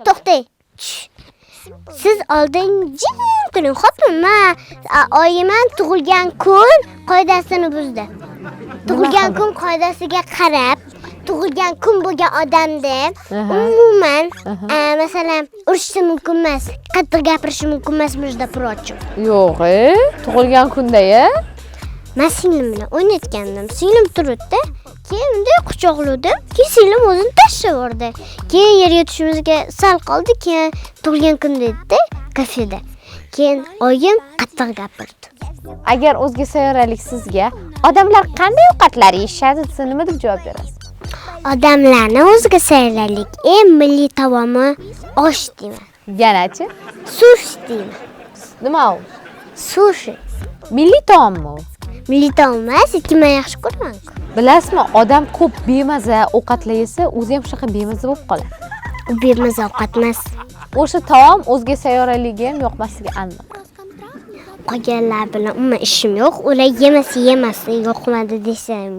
to'xtang. Siz oldin jim turing, xo'pmi? Oyiman tug'ilgan kun qoidasini buzdi. Tug'ilgan kun qoidasiga qarab, tug'ilgan kun bo'lgan odamda umuman masalan urishsa mumkin emas, qattiq gapirishi mumkin emas mujda prochim. Yo'q, tug'ilgan kunda-ya. Men singlim bilan o'ynayotgandim. Singlim turibdi. Keyin unday quchoqladim. Keyin singlim o'zini tashlab yubordi. Keyin yerga tushimizga sal qoldi, keyin tug'ilgan kun dedi kafeda. Keyin oyim qattiq gapirdi. Agar o'zga sayyoralik sizga odamlar qanday ovqatlar yeyishadi desa nima deb javob berasiz? Odamlarni o'zga sayyoralik eng milliy taomi osh deyman. Yanachi? Sushi deyman. Nima u? Sushi. Milliy taommi u? Milliy taom emas, men yaxshi ko'raman. Bilasizmi, odam ko'p bemaza ovqatlar yesa, o'zi ham shunaqa bemaza bo'lib qoladi. U bemaza ovqat emas. O'sha taom o'zga sayyoraligi ham yoqmasligi aniq. Qolganlar bilan umuman ishim yo'q. Ular yemasa yoqmadi desam